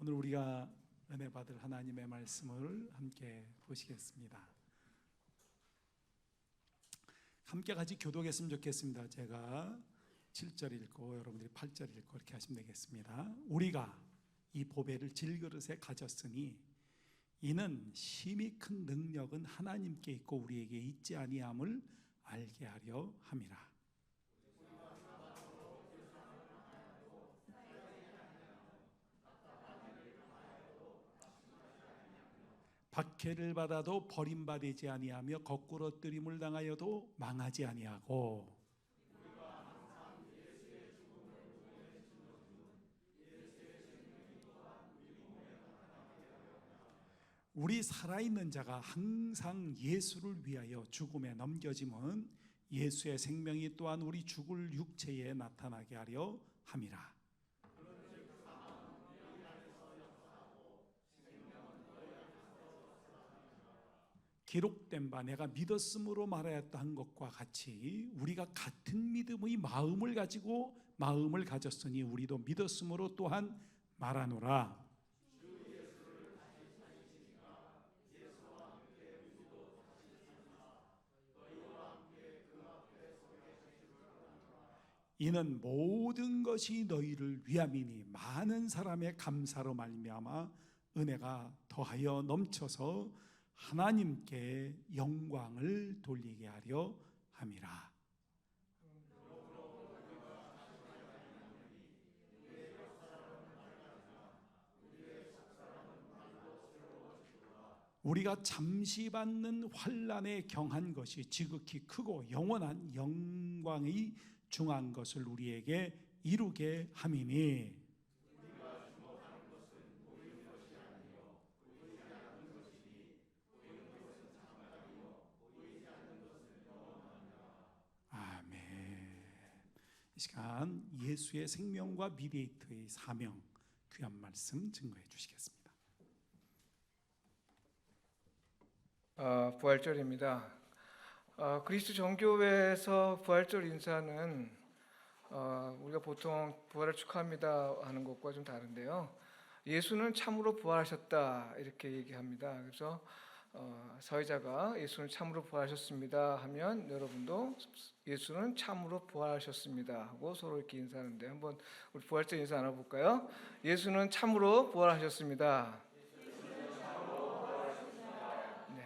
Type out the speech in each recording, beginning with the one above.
오늘 우리가 은혜 받을 하나님의 말씀을 함께 보시겠습니다. 함께 같이 교독했으면 좋겠습니다. 제가 7절 읽고 여러분들이 8절 읽고 이렇게 하시면 되겠습니다. 우리가 이 보배를 질그릇에 가졌으니 이는 심히 큰 능력은 하나님께 있고 우리에게 있지 아니함을 알게 하려 함이라. 박해를 받아도 버림받지 아니하며 거꾸로 뜨림을 당하여도 망하지 아니하고 우리 살아있는 자가 항상 예수를 위하여 죽음에 넘겨짐은 예수의 생명이 또한 우리 죽을 육체에 나타나게 하려 함이라. 기록된 바 내가 믿었으므로 말하였다 한 것과 같이 우리가 같은 믿음의 마음을 가지고 마음을 가졌으니 우리도 믿었으므로 또한 말하노라. 이는 모든 것이 너희를 위함이니 많은 사람의 감사로 말미암아 은혜가 더하여 넘쳐서 하나님께 영광을 돌리게 하려 함이라. 우리가 잠시 받는 환난에 경한 것이 지극히 크고 영원한 영광이 중한 것을 우리에게 이루게 함이니 이 시간 예수의 생명과 미디에이터의 사명 귀한 말씀 증거해 주시겠습니다. 부활절입니다. 그리스도 정교회에서 부활절 인사는 우리가 보통 부활을 축하합니다 하는 것과 좀 다른데요. 예수는 참으로 부활하셨다 이렇게 얘기합니다. 그래서 사회자가 예수는 참으로 부활하셨습니다 하면 여러분도 예수는 참으로 부활하셨습니다 하고 서로 이렇게 인사하는데 한번 우리 부활절 인사 나눠볼까요? 예수는 참으로 부활하셨습니다. 네.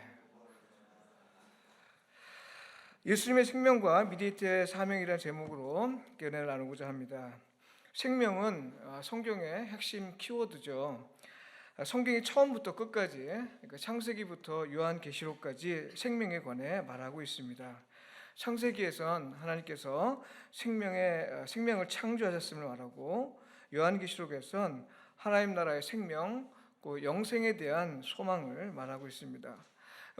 예수님의 생명과 미디에이터의 사명이라는 제목으로 은혜를 나누고자 합니다. 생명은 성경의 핵심 키워드죠. 성경이 처음부터 끝까지 그러니까 창세기부터 요한계시록까지 생명에 관해 말하고 있습니다. 창세기에선 하나님께서 생명을 창조하셨음을 말하고 요한계시록에선 하나님 나라의 생명, 영생에 대한 소망을 말하고 있습니다.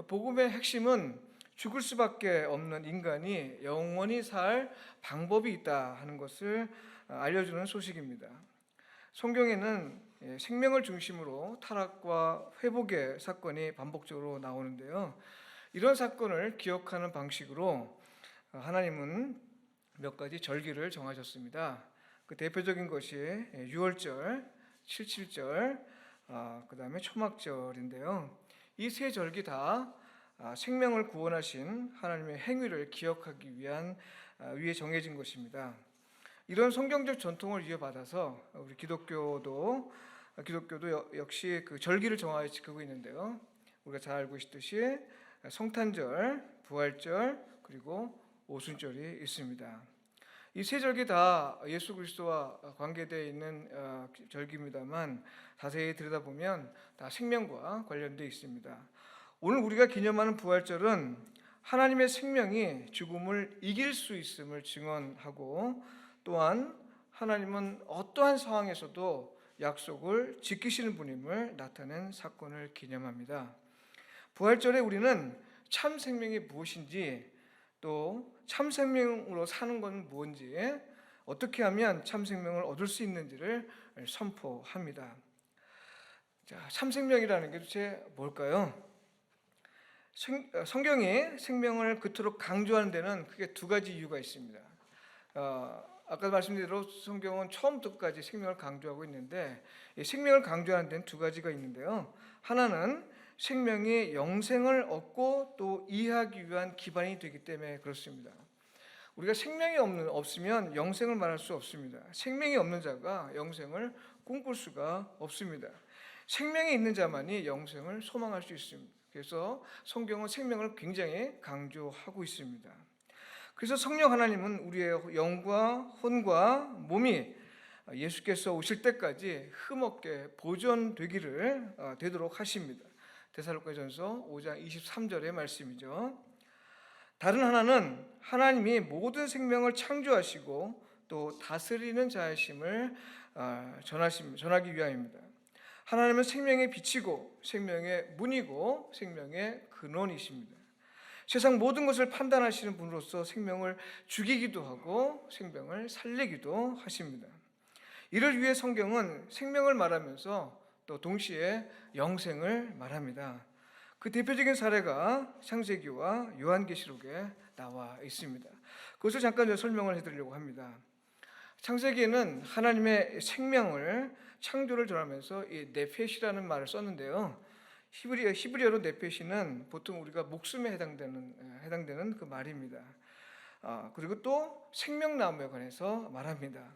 복음의 핵심은 죽을 수밖에 없는 인간이 영원히 살 방법이 있다 하는 것을 알려주는 소식입니다. 성경에는 생명을 중심으로 타락과 회복의 사건이 반복적으로 나오는데요. 이런 사건을 기억하는 방식으로 하나님은 몇 가지 절기를 정하셨습니다. 그 대표적인 것이 유월절, 칠칠절, 그 다음에 초막절인데요. 이 세 절기 다 생명을 구원하신 하나님의 행위를 기억하기 위해 정해진 것입니다. 이런 성경적 전통을 이어받아서 우리 기독교도 역시 그 절기를 정하여 지키고 있는데요. 우리가 잘 알고 있듯이 성탄절, 부활절, 그리고 오순절이 있습니다. 이 세 절기 다 예수 그리스도와 관계되어 있는 절기입니다만 자세히 들여다보면 다 생명과 관련되어 있습니다. 오늘 우리가 기념하는 부활절은 하나님의 생명이 죽음을 이길 수 있음을 증언하고 또한 하나님은 어떠한 상황에서도 약속을 지키시는 분임을 나타낸 사건을 기념합니다. 부활절에 우리는 참 생명이 무엇인지 또 참 생명으로 사는 건 뭔지 어떻게 하면 참 생명을 얻을 수 있는지를 선포합니다. 참 생명이라는 게 도대체 뭘까요? 성경이 생명을 그토록 강조하는 데는 크게 두 가지 이유가 있습니다. 아까 말씀드린 대로 성경은 처음부터 끝까지 생명을 강조하고 있는데 이 생명을 강조하는 데는 두 가지가 있는데요. 하나는 생명이 영생을 얻고 또 이해하기 위한 기반이 되기 때문에 그렇습니다. 우리가 생명이 없으면 영생을 말할 수 없습니다. 생명이 없는 자가 영생을 꿈꿀 수가 없습니다. 생명이 있는 자만이 영생을 소망할 수 있습니다. 그래서 성경은 생명을 굉장히 강조하고 있습니다. 그래서 성령 하나님은 우리의 영과 혼과 몸이 예수께서 오실 때까지 흠없게 되도록 하십니다. 데살로니가전서 5장 23절의 말씀이죠. 다른 하나는 하나님이 모든 생명을 창조하시고 또 다스리는 자이심을 전하기 위함입니다. 하나님은 생명의 빛이고 생명의 문이고 생명의 근원이십니다. 세상 모든 것을 판단하시는 분으로서 생명을 죽이기도 하고 생명을 살리기도 하십니다. 이를 위해 성경은 생명을 말하면서 또 동시에 영생을 말합니다. 그 대표적인 사례가 창세기와 요한계시록에 나와 있습니다. 그것을 잠깐 설명을 해드리려고 합니다. 창세기에는 하나님의 생명을 창조를 전하면서 이 네펫이라는 말을 썼는데요. 히브리어로 네펫이는 보통 우리가 목숨에 해당되는 그 말입니다. 그리고 또 생명나무에 관해서 말합니다.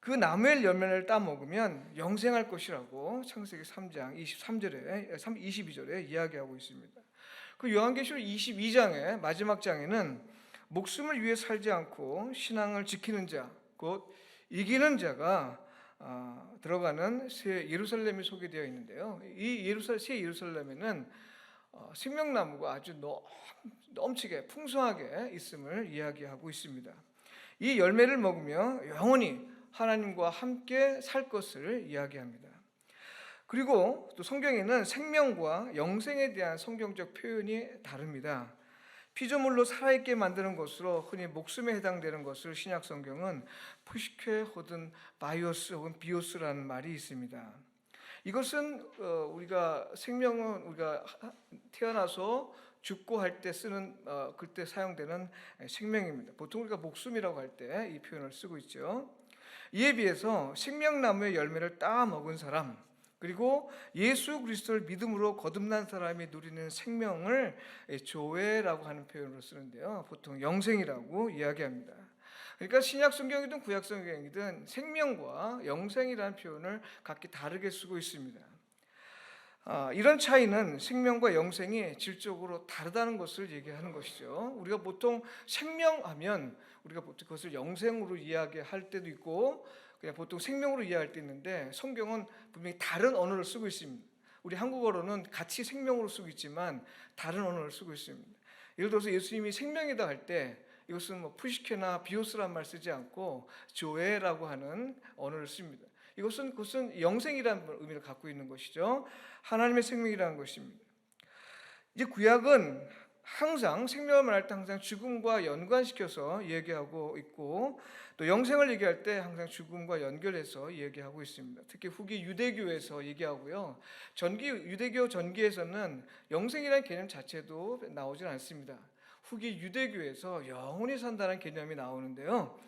그 나무의 열매를 따 먹으면 영생할 것이라고 창세기 3장 22절에 이야기하고 있습니다. 그 요한계시록 22장의 마지막 장에는 목숨을 위해 살지 않고 신앙을 지키는 자, 곧 이기는 자가 들어가는 새 예루살렘이 소개되어 있는데요. 이 새 예루살렘에는 생명나무가 아주 넘치게 풍성하게 있음을 이야기하고 있습니다. 이 열매를 먹으며 영원히 하나님과 함께 살 것을 이야기합니다. 그리고 또 성경에는 생명과 영생에 대한 성경적 표현이 다릅니다. 피조물로 살아있게 만드는 것으로 흔히 목숨에 해당되는 것을 신약 성경은 푸시케 혹은 바이오스 혹은 비오스라는 말이 있습니다. 이것은 우리가 태어나서 죽고 할 때 쓰는 그때 사용되는 생명입니다. 보통 우리가 목숨이라고 할 때 이 표현을 쓰고 있죠. 이에 비해서 생명나무의 열매를 따 먹은 사람, 그리고 예수 그리스도를 믿음으로 거듭난 사람이 누리는 생명을 조회라고 하는 표현으로 쓰는데요. 보통 영생이라고 이야기합니다. 그러니까 신약 성경이든 구약 성경이든 생명과 영생이라는 표현을 각기 다르게 쓰고 있습니다. 이런 차이는 생명과 영생이 질적으로 다르다는 것을 얘기하는 것이죠. 우리가 보통 생명하면 우리가 보통 그것을 영생으로 이야기할 때도 있고 그냥 보통 생명으로 이해할 때 있는데 성경은 분명히 다른 언어를 쓰고 있습니다. 우리 한국어로는 같이 생명으로 쓰고 있지만 다른 언어를 쓰고 있습니다. 예를 들어서 예수님이 생명이다 할 때 이것은 푸시케나 비오스란 말 쓰지 않고 조에라고 하는 언어를 씁니다. 그것은 영생이라는 의미를 갖고 있는 것이죠. 하나님의 생명이라는 것입니다. 이제 구약은 항상 생명을 말할 때 항상 죽음과 연관시켜서 얘기하고 있고 또 영생을 얘기할 때 항상 죽음과 연결해서 얘기하고 있습니다. 특히 후기 유대교에서 얘기하고요. 유대교 전기에서는 영생이라는 개념 자체도 나오질 않습니다. 후기 유대교에서 영원히 산다는 개념이 나오는데요.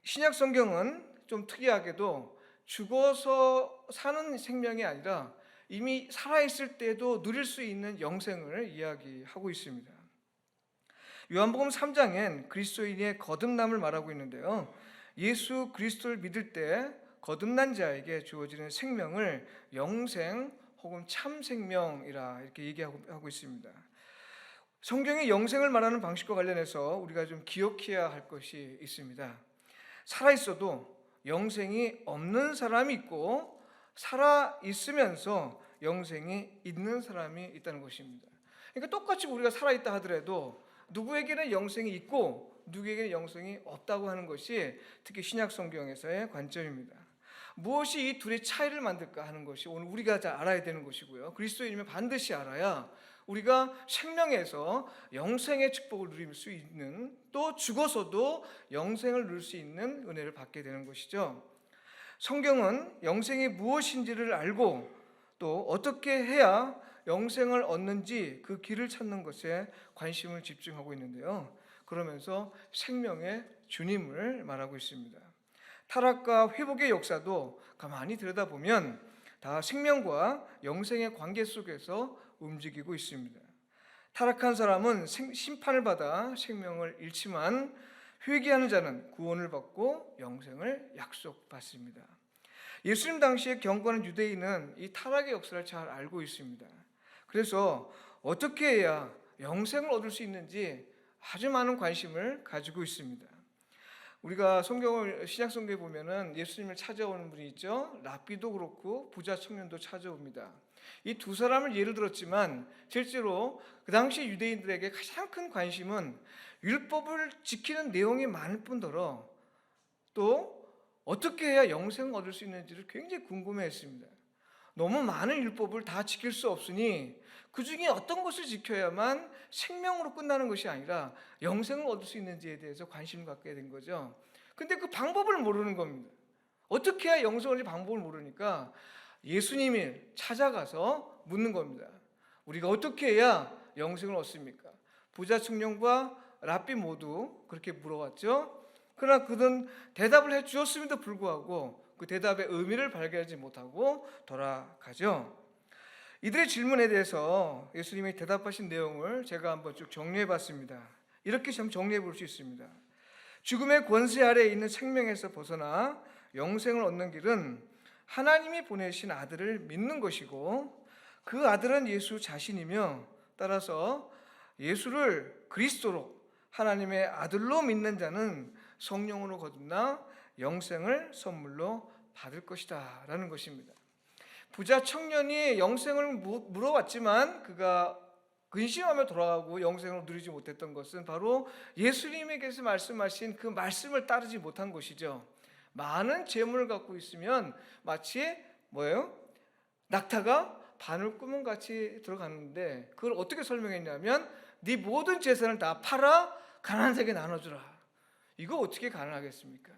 신약 성경은 좀 특이하게도 죽어서 사는 생명이 아니라 이미 살아있을 때도 누릴 수 있는 영생을 이야기하고 있습니다. 요한복음 3장엔 그리스도인의 거듭남을 말하고 있는데요. 예수 그리스도를 믿을 때 거듭난 자에게 주어지는 생명을 영생 혹은 참 생명이라 이렇게 얘기하고 있습니다. 성경의 영생을 말하는 방식과 관련해서 우리가 좀 기억해야 할 것이 있습니다. 살아있어도 영생이 없는 사람이 있고 살아있으면서 영생이 있는 사람이 있다는 것입니다. 그러니까 똑같이 우리가 살아있다 하더라도 누구에게는 영생이 있고 누구에게는 영생이 없다고 하는 것이 특히 신약 성경에서의 관점입니다. 무엇이 이 둘의 차이를 만들까 하는 것이 오늘 우리가 잘 알아야 되는 것이고요. 그리스도인이면 반드시 알아야 우리가 생명에서 영생의 축복을 누릴 수 있는, 또 죽어서도 영생을 누릴 수 있는 은혜를 받게 되는 것이죠. 성경은 영생이 무엇인지를 알고 또 어떻게 해야 영생을 얻는지 그 길을 찾는 것에 관심을 집중하고 있는데요. 그러면서 생명의 주님을 말하고 있습니다. 타락과 회복의 역사도 가만히 들여다보면 다 생명과 영생의 관계 속에서 움직이고 있습니다. 타락한 사람은 심판을 받아 생명을 잃지만 회개하는 자는 구원을 받고 영생을 약속받습니다. 예수님 당시에 경건한 유대인은 이 타락의 역사를 잘 알고 있습니다. 그래서 어떻게 해야 영생을 얻을 수 있는지 아주 많은 관심을 가지고 있습니다. 우리가 신약 성경에 보면은 예수님을 찾아오는 분이 있죠. 랍비도 그렇고 부자 청년도 찾아옵니다. 이 두 사람을 예를 들었지만 실제로 그 당시 유대인들에게 가장 큰 관심은 율법을 지키는 내용이 많을 뿐더러 또 어떻게 해야 영생을 얻을 수 있는지를 굉장히 궁금해했습니다. 너무 많은 율법을 다 지킬 수 없으니 그 중에 어떤 것을 지켜야만 생명으로 끝나는 것이 아니라 영생을 얻을 수 있는지에 대해서 관심을 갖게 된 거죠. 근데 그 방법을 모르는 겁니다. 어떻게 해야 영생을 얻을 방법을 모르니까 예수님이 찾아가서 묻는 겁니다. 우리가 어떻게 해야 영생을 얻습니까? 부자 청년과 랍비 모두 그렇게 물어왔죠. 그러나 그는 대답을 해 주었음에도 불구하고 그 대답의 의미를 발견하지 못하고 돌아가죠. 이들의 질문에 대해서 예수님이 대답하신 내용을 제가 한번 쭉 정리해 봤습니다. 이렇게 좀 정리해 볼 수 있습니다. 죽음의 권세 아래에 있는 생명에서 벗어나 영생을 얻는 길은 하나님이 보내신 아들을 믿는 것이고 그 아들은 예수 자신이며 따라서 예수를 그리스도로 하나님의 아들로 믿는 자는 성령으로 거듭나 영생을 선물로 받을 것이다 라는 것입니다. 부자 청년이 영생을 물어왔지만 그가 근심하며 돌아가고 영생을 누리지 못했던 것은 바로 예수님에게서 말씀하신 그 말씀을 따르지 못한 것이죠. 많은 재물을 갖고 있으면 마치 낙타가 바늘구멍같이 들어가는데 그걸 어떻게 설명했냐면 네 모든 재산을 다 팔아 가난한 자에게 나눠주라. 이거 어떻게 가능하겠습니까?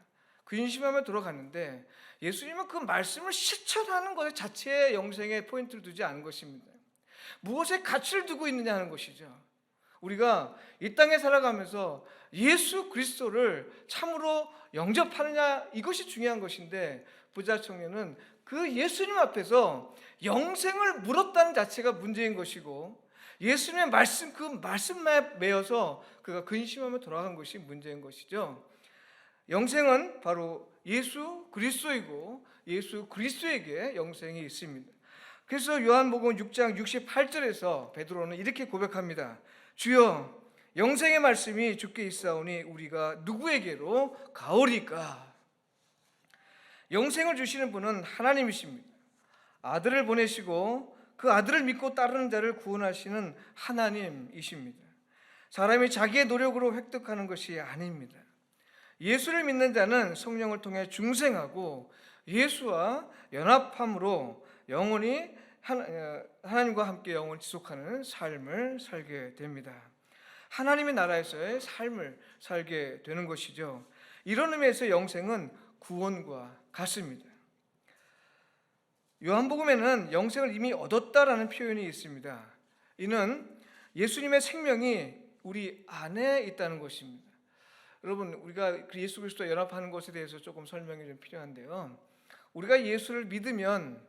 근심하며 돌아갔는데 예수님은 그 말씀을 실천하는 것 자체에 영생에 포인트를 두지 않은 것입니다. 무엇에 가치를 두고 있느냐 하는 것이죠. 우리가 이 땅에 살아가면서 예수 그리스도를 참으로 영접하느냐 이것이 중요한 것인데 부자 청년은 그 예수님 앞에서 영생을 물었다는 자체가 문제인 것이고 예수님의 말씀 그 말씀에 매여서 그가 근심하며 돌아간 것이 문제인 것이죠. 영생은 바로 예수 그리스도이고 예수 그리스도에게 영생이 있습니다. 그래서 요한복음 6장 68절에서 베드로는 이렇게 고백합니다. 주여 영생의 말씀이 주께 있사오니 우리가 누구에게로 가오리까? 영생을 주시는 분은 하나님이십니다. 아들을 보내시고 그 아들을 믿고 따르는 자를 구원하시는 하나님이십니다. 사람이 자기의 노력으로 획득하는 것이 아닙니다. 예수를 믿는 자는 성령을 통해 중생하고 예수와 연합함으로 영원히 하나님과 함께 영원히 지속하는 삶을 살게 됩니다. 하나님의 나라에서의 삶을 살게 되는 것이죠. 이런 의미에서 영생은 구원과 같습니다. 요한복음에는 영생을 이미 얻었다라는 표현이 있습니다. 이는 예수님의 생명이 우리 안에 있다는 것입니다. 여러분, 우리가 예수 그리스도와 연합하는 것에 대해서 조금 설명이 좀 필요한데요. 우리가 예수를 믿으면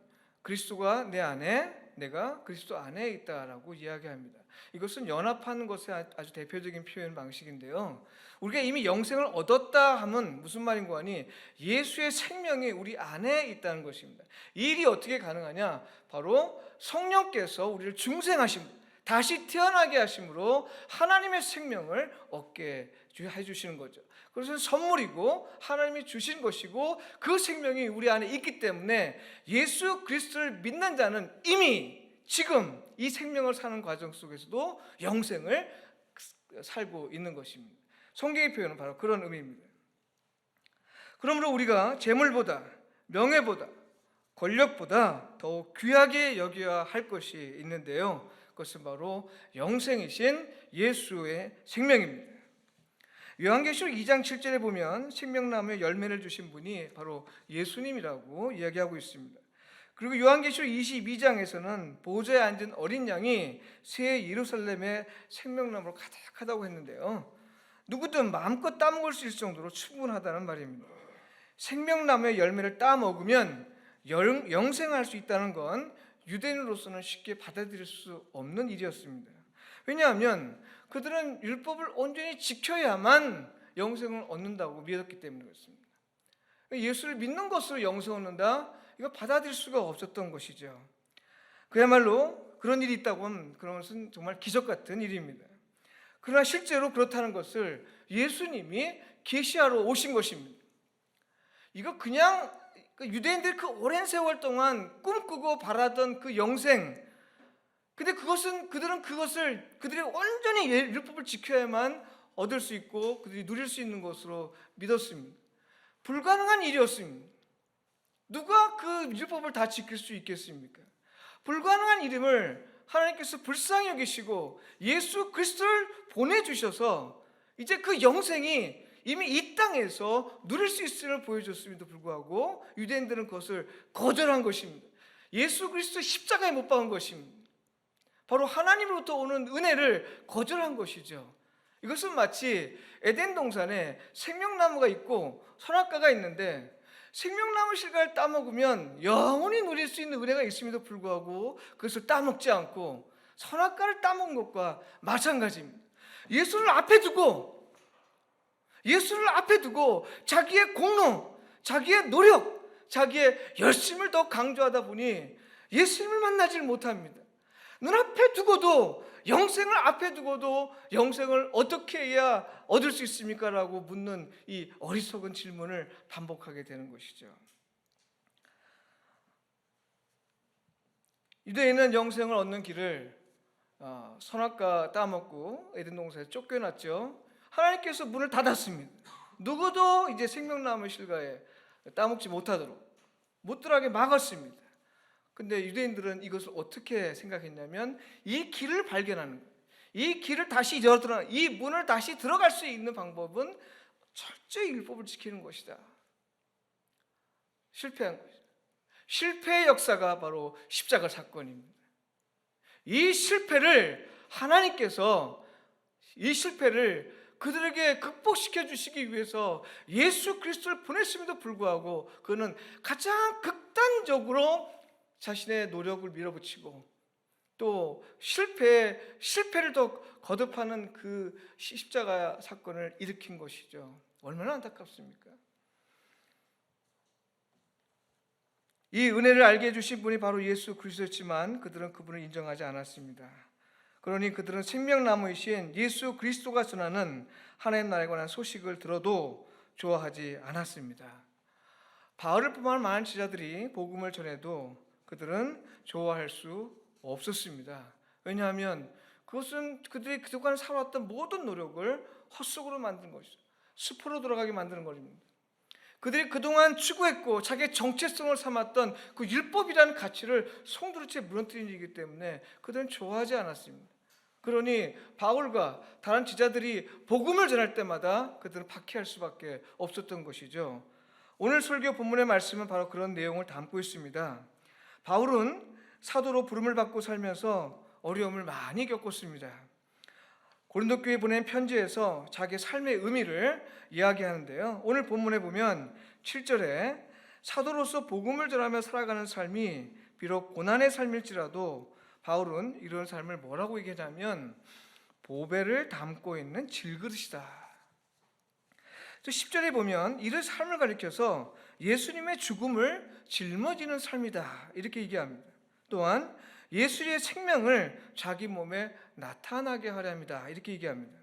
그리스도가 내 안에, 내가 그리스도 안에 있다라고 이야기합니다. 이것은 연합하는 것의 아주 대표적인 표현 방식인데요. 우리가 이미 영생을 얻었다 하면 무슨 말인고 하니 예수의 생명이 우리 안에 있다는 것입니다. 이 일이 어떻게 가능하냐? 바로 성령께서 우리를 중생하심, 다시 태어나게 하심으로 하나님의 생명을 얻게 해주시는 거죠. 그것은 선물이고 하나님이 주신 것이고 그 생명이 우리 안에 있기 때문에 예수 그리스도를 믿는 자는 이미 지금 이 생명을 사는 과정 속에서도 영생을 살고 있는 것입니다. 성경의 표현은 바로 그런 의미입니다. 그러므로 우리가 재물보다 명예보다 권력보다 더욱 귀하게 여겨야 할 것이 있는데요. 그것은 바로 영생이신 예수의 생명입니다. 요한계시록 2장 7절에 보면 생명나무의 열매를 주신 분이 바로 예수님이라고 이야기하고 있습니다. 그리고 요한계시록 22장에서는 보좌에 앉은 어린 양이 새 예루살렘의 생명나무로 가득하다고 했는데요. 누구든 마음껏 따먹을 수 있을 정도로 충분하다는 말입니다. 생명나무의 열매를 따먹으면 영생할 수 있다는 건 유대인으로서는 쉽게 받아들일 수 없는 일이었습니다. 왜냐하면 그들은 율법을 온전히 지켜야만 영생을 얻는다고 믿었기 때문에 그렇습니다. 예수를 믿는 것으로 영생을 얻는다? 이거 받아들일 수가 없었던 것이죠. 그야말로 그런 일이 있다고 하면 그것은 정말 기적 같은 일입니다. 그러나 실제로 그렇다는 것을 예수님이 계시하러 오신 것입니다. 이거 그냥 유대인들이 그 오랜 세월 동안 꿈꾸고 바라던 그 영생, 근데 그들은 그들이 온전히 율법을 지켜야만 얻을 수 있고 그들이 누릴 수 있는 것으로 믿었습니다. 불가능한 일이었습니다. 누가 그 율법을 다 지킬 수 있겠습니까? 불가능한 일임을 하나님께서 불쌍히 여기시고 예수 그리스도를 보내주셔서 이제 그 영생이 이미 이 땅에서 누릴 수 있음을 보여줬음에도 불구하고 유대인들은 그것을 거절한 것입니다. 예수 그리스도 십자가에 못 박은 것입니다. 바로 하나님으로부터 오는 은혜를 거절한 것이죠. 이것은 마치 에덴 동산에 생명나무가 있고 선악과가 있는데 생명나무 실과를 따먹으면 영원히 누릴 수 있는 은혜가 있음에도 불구하고 그것을 따먹지 않고 선악과를 따먹은 것과 마찬가지입니다. 예수를 앞에 두고 자기의 공로, 자기의 노력, 자기의 열심을 더 강조하다 보니 예수님을 만나질 못합니다. 눈앞에 두고도 영생을 앞에 두고도 영생을 어떻게 해야 얻을 수 있습니까? 라고 묻는 이 어리석은 질문을 반복하게 되는 것이죠. 유대인은 영생을 얻는 길을 선악과 따먹고 에덴 동산에 쫓겨났죠. 하나님께서 문을 닫았습니다. 누구도 이제 생명나무 실과에 따먹지 못하도록 못 들어가게 막았습니다. 근데 유대인들은 이것을 어떻게 생각했냐면 이 길을 발견하는 거예요. 이 길을 다시 열어들어 이 문을 다시 들어갈 수 있는 방법은 철저히 율법을 지키는 것이다. 실패한 것이다. 실패의 역사가 바로 십자가 사건입니다. 이 실패를 하나님께서 그들에게 극복시켜 주시기 위해서 예수 그리스도를 보냈음에도 불구하고 그는 가장 극단적으로 자신의 노력을 밀어붙이고 또 실패를 더 거듭하는 그 십자가 사건을 일으킨 것이죠. 얼마나 안타깝습니까? 이 은혜를 알게 해주신 분이 바로 예수 그리스도였지만 그들은 그분을 인정하지 않았습니다. 그러니 그들은 생명나무이신 예수 그리스도가 전하는 하나님 나라에 관한 소식을 들어도 좋아하지 않았습니다. 바울을 포함한 많은 지자들이 복음을 전해도 그들은 좋아할 수 없었습니다. 왜냐하면 그것은 그들이 그동안 살아왔던 모든 노력을 헛수고로 만든 것이죠. 수포로 돌아가게 만드는 것입니다. 그들이 그동안 추구했고 자기의 정체성을 삼았던 그 율법이라는 가치를 송두리째 무너뜨린 일이기 때문에 그들은 좋아하지 않았습니다. 그러니 바울과 다른 지자들이 복음을 전할 때마다 그들은 박해할 수밖에 없었던 것이죠. 오늘 설교 본문의 말씀은 바로 그런 내용을 담고 있습니다. 바울은 사도로 부름을 받고 살면서 어려움을 많이 겪었습니다. 고린도 교회에 보낸 편지에서 자기의 삶의 의미를 이야기하는데요. 오늘 본문에 보면 7절에 사도로서 복음을 전하며 살아가는 삶이 비록 고난의 삶일지라도 바울은 이런 삶을 뭐라고 얘기하냐면 보배를 담고 있는 질그릇이다. 10절에 보면 이런 삶을 가리켜서 예수님의 죽음을 짊어지는 삶이다 이렇게 얘기합니다. 또한 예수의 생명을 자기 몸에 나타나게 하려 합니다 이렇게 얘기합니다.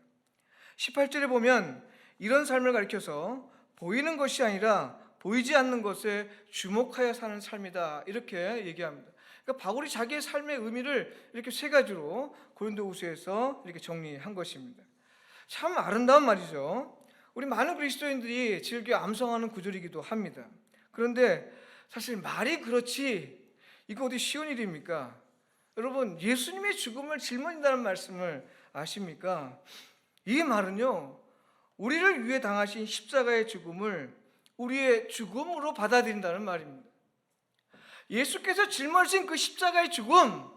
18절에 보면 이런 삶을 가리켜서 보이는 것이 아니라 보이지 않는 것에 주목하여 사는 삶이다 이렇게 얘기합니다. 그러니까 바울이 자기의 삶의 의미를 이렇게 세 가지로 고린도후서에서 이렇게 정리한 것입니다. 참 아름다운 말이죠. 우리 많은 그리스도인들이 즐겨 암송하는 구절이기도 합니다. 그런데 사실 말이 그렇지 이거 어디 쉬운 일입니까? 여러분 예수님의 죽음을 짊어진다는 말씀을 아십니까? 이 말은요 우리를 위해 당하신 십자가의 죽음을 우리의 죽음으로 받아들인다는 말입니다. 예수께서 짊어진 그 십자가의 죽음,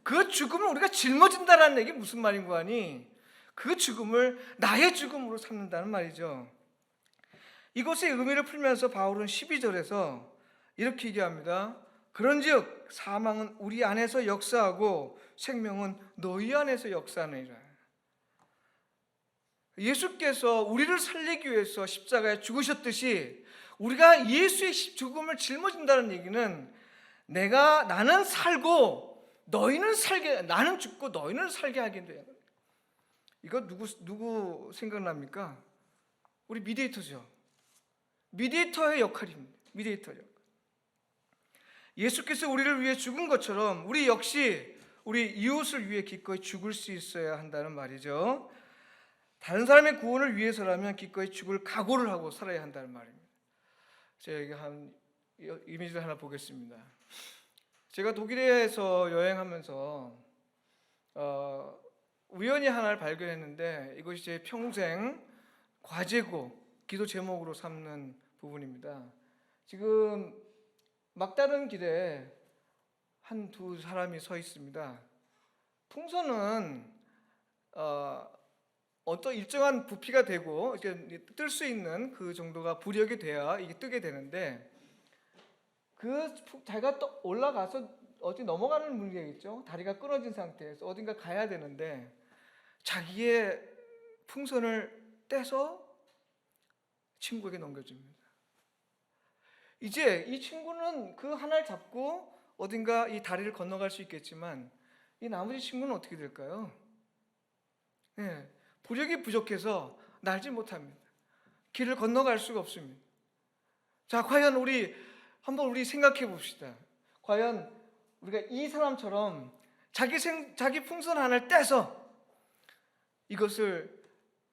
그 죽음을 우리가 짊어진다는 얘기 무슨 말인 거 아니? 그 죽음을 나의 죽음으로 삼는다는 말이죠. 이것의 의미를 풀면서 바울은 12절에서 이렇게 얘기합니다. 그런즉 사망은 우리 안에서 역사하고 생명은 너희 안에서 역사하느니라. 예수께서 우리를 살리기 위해서 십자가에 죽으셨듯이 우리가 예수의 죽음을 짊어진다는 얘기는 나는 살고 너희는 살게, 나는 죽고 너희는 살게 하게 돼요. 이거 누구 생각납니까? 우리 미디에이터죠. 미디에이터의 역할입니다. 미디에이터 역할. 예수께서 우리를 위해 죽은 것처럼 우리 역시 우리 이웃을 위해 기꺼이 죽을 수 있어야 한다는 말이죠. 다른 사람의 구원을 위해서라면 기꺼이 죽을 각오를 하고 살아야 한다는 말입니다. 제가 한 이미지를 하나 보겠습니다. 제가 독일에서 여행하면서 우연히 하나를 발견했는데 이것이 제 평생 과제고 기도 제목으로 삼는 부분입니다. 지금 막다른 길에 두 사람이 서 있습니다. 풍선은 어떤 일정한 부피가 되고 뜰 수 있는 그 정도가 부력이 돼야 이게 뜨게 되는데 자기가 또 올라가서 어디 넘어가는 문제겠죠. 다리가 끊어진 상태에서 어딘가 가야 되는데 자기의 풍선을 떼서 친구에게 넘겨줍니다. 이제 이 친구는 그 하나를 잡고 어딘가 이 다리를 건너갈 수 있겠지만 이 나머지 친구는 어떻게 될까요? 네, 부력이 부족해서 날지 못합니다. 길을 건너갈 수가 없습니다. 자, 과연 한번 우리 생각해 봅시다. 과연 우리가 이 사람처럼 자기 풍선 하나를 떼서 이것을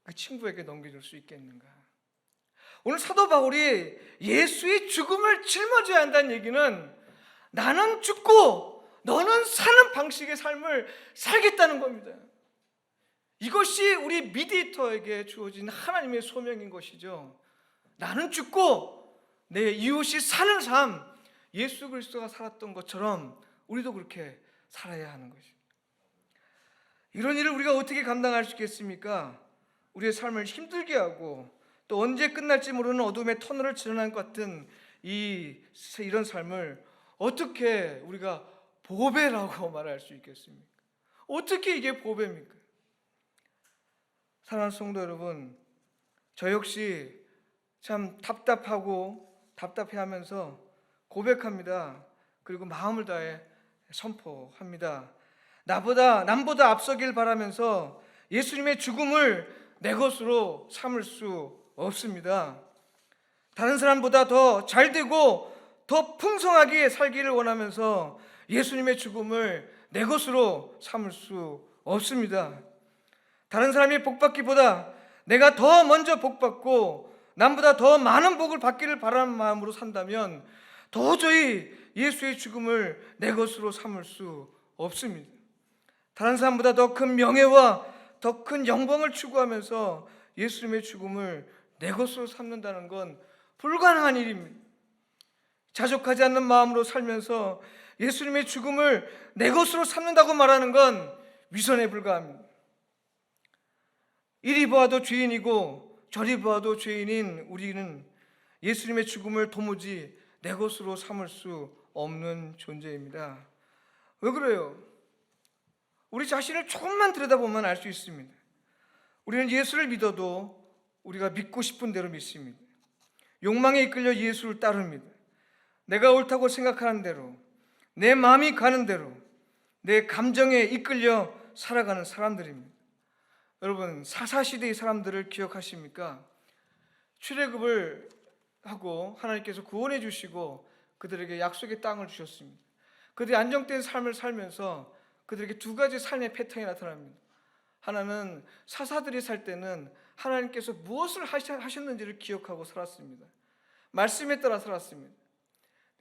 그 친구에게 넘겨줄 수 있겠는가? 오늘 사도 바울이 예수의 죽음을 짊어져야 한다는 얘기는 나는 죽고 너는 사는 방식의 삶을 살겠다는 겁니다. 이것이 우리 미디에이터에게 주어진 하나님의 소명인 것이죠. 나는 죽고 내 이웃이 사는 삶, 예수 그리스도가 살았던 것처럼 우리도 그렇게 살아야 하는 것입니다. 이런 일을 우리가 어떻게 감당할 수 있겠습니까? 우리의 삶을 힘들게 하고 또 언제 끝날지 모르는 어둠의 터널을 지나는 것 같은 이런 삶을 어떻게 우리가 보배라고 말할 수 있겠습니까? 어떻게 이게 보배입니까? 사랑하는 성도 여러분, 저 역시 참 답답해하면서 고백합니다. 그리고 마음을 다해 선포합니다. 남보다 앞서길 바라면서 예수님의 죽음을 내 것으로 삼을 수 없습니다. 다른 사람보다 더 잘되고 더 풍성하게 살기를 원하면서 예수님의 죽음을 내 것으로 삼을 수 없습니다. 다른 사람이 복받기보다 내가 더 먼저 복받고 남보다 더 많은 복을 받기를 바라는 마음으로 산다면 도저히 예수의 죽음을 내 것으로 삼을 수 없습니다. 다른 사람보다 더 큰 명예와 더 큰 영광을 추구하면서 예수님의 죽음을 내 것으로 삼는다는 건 불가능한 일입니다. 자족하지 않는 마음으로 살면서 예수님의 죽음을 내 것으로 삼는다고 말하는 건 위선에 불과합니다. 이리 보아도 죄인이고 저리 보아도 죄인인 우리는 예수님의 죽음을 도무지 내 것으로 삼을 수 없는 존재입니다. 왜 그래요? 우리 자신을 조금만 들여다보면 알 수 있습니다. 우리는 예수를 믿어도 우리가 믿고 싶은 대로 믿습니다. 욕망에 이끌려 예수를 따릅니다. 내가 옳다고 생각하는 대로, 내 마음이 가는 대로, 내 감정에 이끌려 살아가는 사람들입니다. 여러분, 사사시대의 사람들을 기억하십니까? 출애굽을 하고 하나님께서 구원해 주시고 그들에게 약속의 땅을 주셨습니다. 그들이 안정된 삶을 살면서 그들에게 두 가지 삶의 패턴이 나타납니다. 하나는 사사들이 살 때는 하나님께서 무엇을 하셨는지를 기억하고 살았습니다. 말씀에 따라 살았습니다.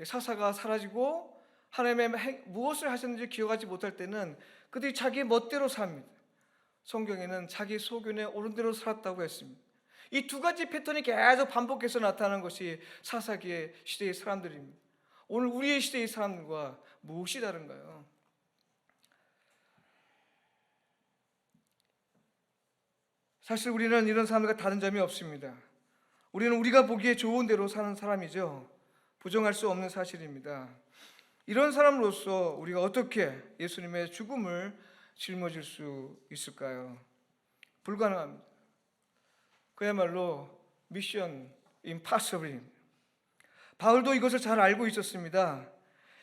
사사가 사라지고 하나님의 무엇을 하셨는지 기억하지 못할 때는 그들이 자기 멋대로 삽니다. 성경에는 자기 소견에 옳은 대로 살았다고 했습니다. 이 두 가지 패턴이 계속 반복해서 나타나는 것이 사사기의 시대의 사람들입니다. 오늘 우리의 시대의 사람들과 무엇이 다른가요? 사실 우리는 이런 사람들과 다른 점이 없습니다. 우리는 우리가 보기에 좋은 대로 사는 사람이죠. 부정할 수 없는 사실입니다. 이런 사람으로서 우리가 어떻게 예수님의 죽음을 짊어질 수 있을까요? 불가능합니다. 그야말로 미션 임파서블입니다. 바울도 이것을 잘 알고 있었습니다.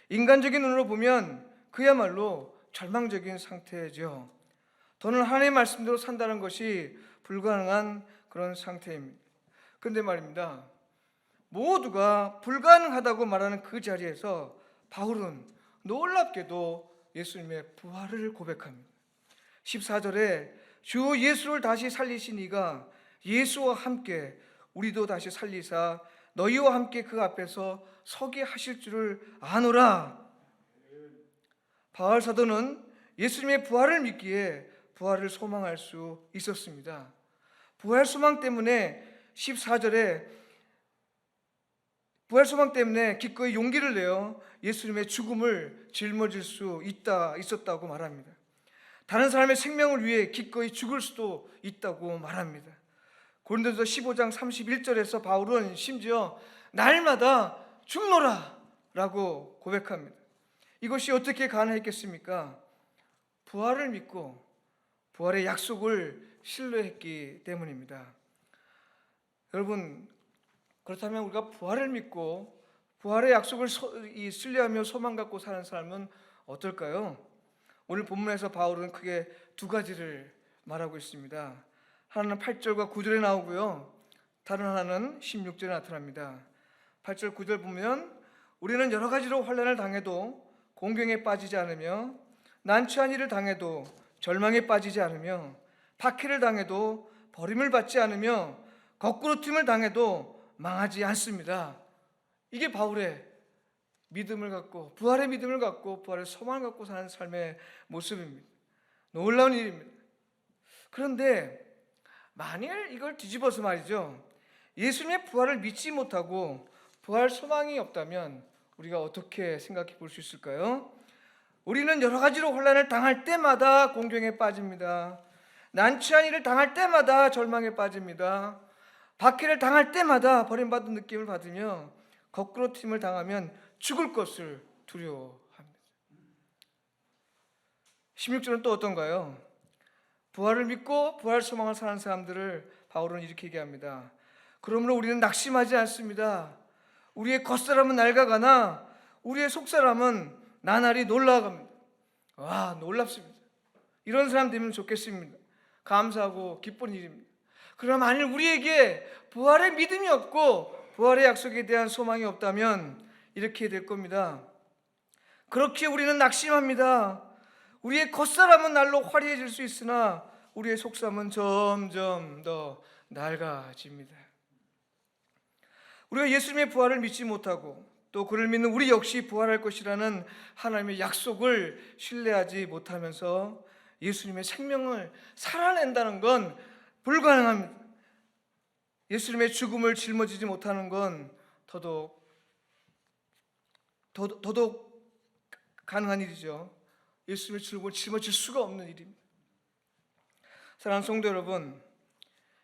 인간적인 눈으로 보면 그야말로 절망적인 상태죠. 더는 하나님의 말씀대로 산다는 것이 불가능한 그런 상태입니다. 그런데 말입니다, 모두가 불가능하다고 말하는 그 자리에서 바울은 놀랍게도 예수님의 부활을 고백합니다. 14절에 주 예수를 다시 살리신 이가 예수와 함께 우리도 다시 살리사 너희와 함께 그 앞에서 서게 하실 줄을 아노라. 바울 사도는 예수님의 부활을 믿기에 부활을 소망할 수 있었습니다. 부활 소망 때문에 14절에 부활 소망 때문에 기꺼이 용기를 내어 예수님의 죽음을 짊어질 수 있었다고 말합니다. 다른 사람의 생명을 위해 기꺼이 죽을 수도 있다고 말합니다. 고린도서 15장 31절에서 바울은 심지어 날마다 죽노라 라고 고백합니다. 이것이 어떻게 가능했겠습니까? 부활을 믿고 부활의 약속을 신뢰했기 때문입니다. 여러분, 그렇다면 우리가 부활을 믿고 부활의 약속을 신뢰하며 소망 갖고 사는 삶은 어떨까요? 오늘 본문에서 바울은 크게 두 가지를 말하고 있습니다. 하나는 8절과 9절에 나오고요, 다른 하나는 16절에 나타납니다. 8절 9절 보면 우리는 여러 가지로 환난을 당해도 공경에 빠지지 않으며 난처한 일을 당해도 절망에 빠지지 않으며 박해를 당해도 버림을 받지 않으며 거꾸로 튀임을 당해도 망하지 않습니다. 이게 바울의 믿음을 갖고 부활의 믿음을 갖고 부활의 소망을 갖고 사는 삶의 모습입니다. 놀라운 일입니다. 그런데 만일 이걸 뒤집어서 말이죠, 예수님의 부활을 믿지 못하고 부활 소망이 없다면 우리가 어떻게 생각해 볼 수 있을까요? 우리는 여러 가지로 환난을 당할 때마다 공경에 빠집니다. 난처한 일을 당할 때마다 절망에 빠집니다. 박해를 당할 때마다 버림받은 느낌을 받으며 거꾸로 튀임을 당하면 죽을 것을 두려워합니다. 16절은 또 어떤가요? 부활을 믿고 부활 소망을 사는 사람들을 바울은 이렇게 얘기합니다. 그러므로 우리는 낙심하지 않습니다. 우리의 겉사람은 낡아가나 우리의 속사람은 나날이 놀라갑니다. 와, 놀랍습니다. 이런 사람 되면 좋겠습니다. 감사하고 기쁜 일입니다. 그러나 만일 우리에게 부활의 믿음이 없고 부활의 약속에 대한 소망이 없다면 이렇게 될 겁니다. 그렇게 우리는 낙심합니다. 우리의 겉사람은 날로 화려해질 수 있으나 우리의 속사람은 점점 더 낡아집니다. 우리가 예수님의 부활을 믿지 못하고 또 그를 믿는 우리 역시 부활할 것이라는 하나님의 약속을 신뢰하지 못하면서 예수님의 생명을 살아낸다는 건 불가능합니다. 예수님의 죽음을 짊어지지 못하는 건 더더욱 가능한 일이죠. 예수님의 죽음을 짊어질 수가 없는 일입니다. 사랑하는 성도 여러분,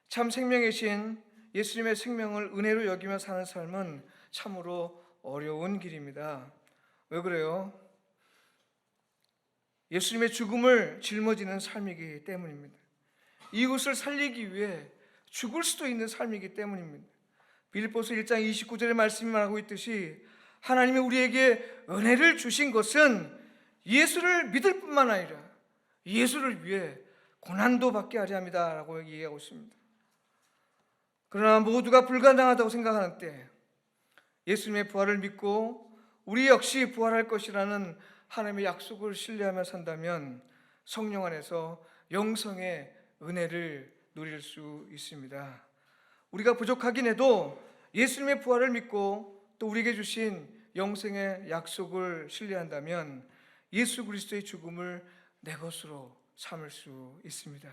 참 생명이신 예수님의 생명을 은혜로 여기며 사는 삶은 참으로 어려운 길입니다. 왜 그래요? 예수님의 죽음을 짊어지는 삶이기 때문입니다. 이웃을 살리기 위해 죽을 수도 있는 삶이기 때문입니다. 빌립보서 1장 29절의 말씀이 말하고 있듯이 하나님이 우리에게 은혜를 주신 것은 예수를 믿을 뿐만 아니라 예수를 위해 고난도 받게 하려 합니다 라고 얘기하고 있습니다. 그러나 모두가 불가능하다고 생각하는 때 예수님의 부활을 믿고 우리 역시 부활할 것이라는 하나님의 약속을 신뢰하며 산다면 성령 안에서 영성의 은혜를 누릴 수 있습니다. 우리가 부족하긴 해도 예수님의 부활을 믿고 또 우리에게 주신 영생의 약속을 신뢰한다면 예수 그리스도의 죽음을 내 것으로 삼을 수 있습니다.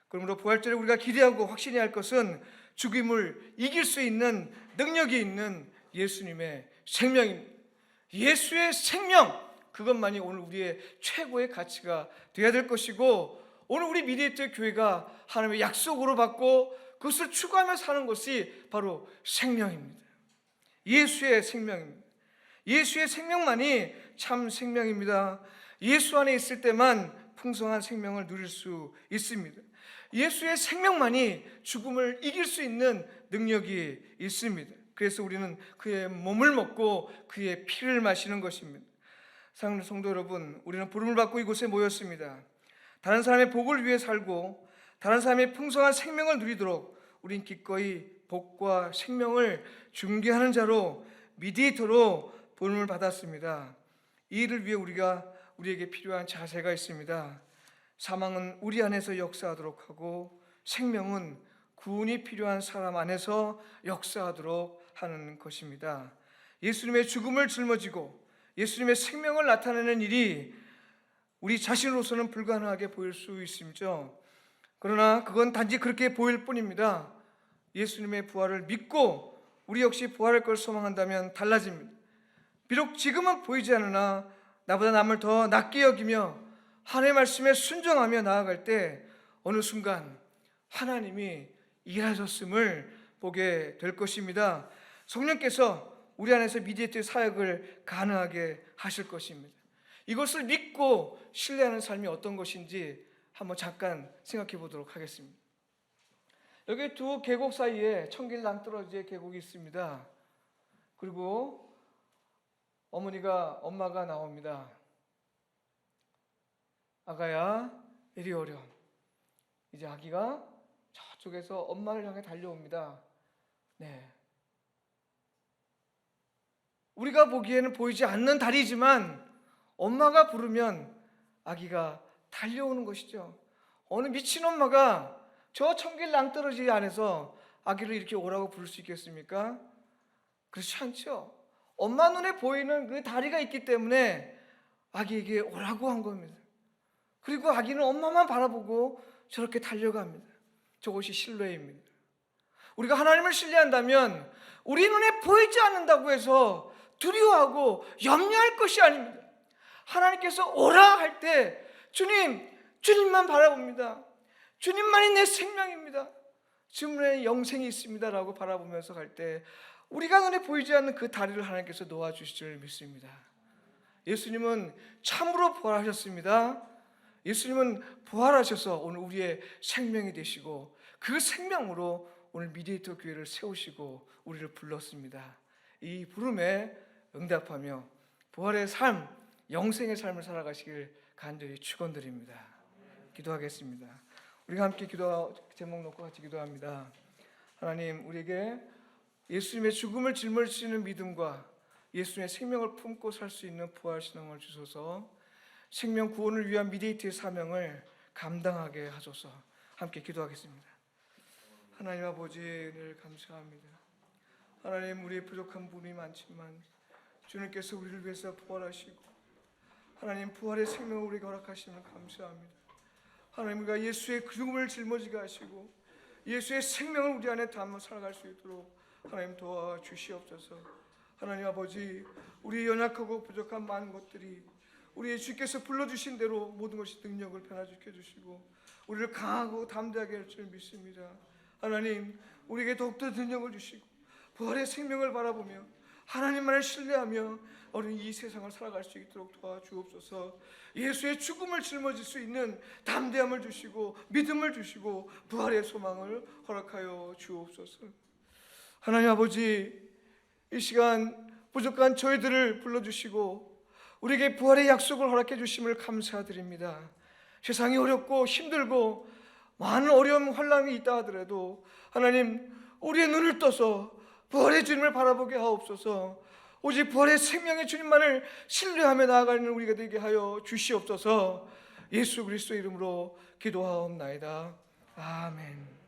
그러므로 부활절에 우리가 기대하고 확신해야 할 것은 죽음을 이길 수 있는 능력이 있는 예수님의 생명입니다. 예수의 생명, 그것만이 오늘 우리의 최고의 가치가 되어야 될 것이고 오늘 우리 미디에이터 교회가 하나님의 약속으로 받고 그것을 추구하며 사는 것이 바로 생명입니다. 예수의 생명입니다. 예수의 생명만이 참 생명입니다. 예수 안에 있을 때만 풍성한 생명을 누릴 수 있습니다. 예수의 생명만이 죽음을 이길 수 있는 능력이 있습니다. 그래서 우리는 그의 몸을 먹고 그의 피를 마시는 것입니다. 사랑하는 성도 여러분, 우리는 부름을 받고 이곳에 모였습니다. 다른 사람의 복을 위해 살고 다른 사람의 풍성한 생명을 누리도록 우린 기꺼이 복과 생명을 중개하는 자로, 미디에이터로 부름을 받았습니다. 이 일을 위해 우리에게 필요한 자세가 있습니다. 사망은 우리 안에서 역사하도록 하고 생명은 구원이 필요한 사람 안에서 역사하도록 하는 것입니다. 예수님의 죽음을 짊어지고 예수님의 생명을 나타내는 일이 우리 자신으로서는 불가능하게 보일 수 있습니다. 그러나 그건 단지 그렇게 보일 뿐입니다. 예수님의 부활을 믿고 우리 역시 부활할 걸 소망한다면 달라집니다. 비록 지금은 보이지 않으나 나보다 남을 더 낫게 여기며 하나님의 말씀에 순종하며 나아갈 때 어느 순간 하나님이 일하셨음을 보게 될 것입니다. 성령께서 우리 안에서 미디에이터 사역을 가능하게 하실 것입니다. 이것을 믿고 신뢰하는 삶이 어떤 것인지 한번 잠깐 생각해 보도록 하겠습니다. 여기 두 계곡 사이에 청길 낭떠러지의 계곡이 있습니다. 그리고 엄마가 나옵니다. 아가야, 이리 오렴. 이제 아기가 저쪽에서 엄마를 향해 달려옵니다. 네. 우리가 보기에는 보이지 않는 다리지만 엄마가 부르면 아기가 달려오는 것이죠. 어느 미친 엄마가 저 청길 낭떠러지 안에서 아기를 이렇게 오라고 부를 수 있겠습니까? 그렇지 않죠. 엄마 눈에 보이는 그 다리가 있기 때문에 아기에게 오라고 한 겁니다. 그리고 아기는 엄마만 바라보고 저렇게 달려갑니다. 저것이 신뢰입니다. 우리가 하나님을 신뢰한다면 우리 눈에 보이지 않는다고 해서 두려워하고 염려할 것이 아닙니다. 하나님께서 오라 할 때 주님만 바라봅니다. 주님만이 내 생명입니다. 주님의 영생이 있습니다 라고 바라보면서 갈 때 우리가 눈에 보이지 않는 그 다리를 하나님께서 놓아주실 줄 믿습니다. 예수님은 참으로 부활하셨습니다. 예수님은 부활하셔서 오늘 우리의 생명이 되시고 그 생명으로 오늘 미디에이터 교회를 세우시고 우리를 불렀습니다. 이 부름에 응답하며 부활의 삶, 영생의 삶을 살아가시길 간절히 축원드립니다. 기도하겠습니다. 우리가 함께 기도 제목 놓고 같이 기도합니다. 하나님, 우리에게 예수님의 죽음을 짊어지는 믿음과 예수님의 생명을 품고 살 수 있는 부활 신앙을 주소서. 생명 구원을 위한 미디에이터의 사명을 감당하게 하소서. 함께 기도하겠습니다. 하나님 아버지를 감사합니다. 하나님, 우리의 부족한 부분이 많지만 주님께서 우리를 위해서 부활하시고 하나님 부활의 생명을 우리에게 허락하시면 감사합니다. 하나님, 우리가 예수의 죽음을 짊어지게 하시고 예수의 생명을 우리 안에 담아 살아갈 수 있도록 하나님 도와주시옵소서. 하나님 아버지, 우리 연약하고 부족한 많은 것들이 우리 주께서 불러주신 대로 모든 것이 능력을 변화시켜 주시고 우리를 강하고 담대하게 할 줄 믿습니다. 하나님, 우리에게 더욱더 능력을 주시고 부활의 생명을 바라보며 하나님만을 신뢰하며 우리 이 세상을 살아갈 수 있도록 도와주옵소서. 예수의 죽음을 짊어질 수 있는 담대함을 주시고 믿음을 주시고 부활의 소망을 허락하여 주옵소서. 하나님 아버지, 이 시간 부족한 저희들을 불러주시고 우리에게 부활의 약속을 허락해 주심을 감사드립니다. 세상이 어렵고 힘들고 많은 어려움 환난이 있다 하더라도 하나님, 우리의 눈을 떠서 부활의 주님을 바라보게 하옵소서. 오직 부활의 생명의 주님만을 신뢰하며 나아가는 우리가 되게 하여 주시옵소서. 예수 그리스도 이름으로 기도하옵나이다. 아멘.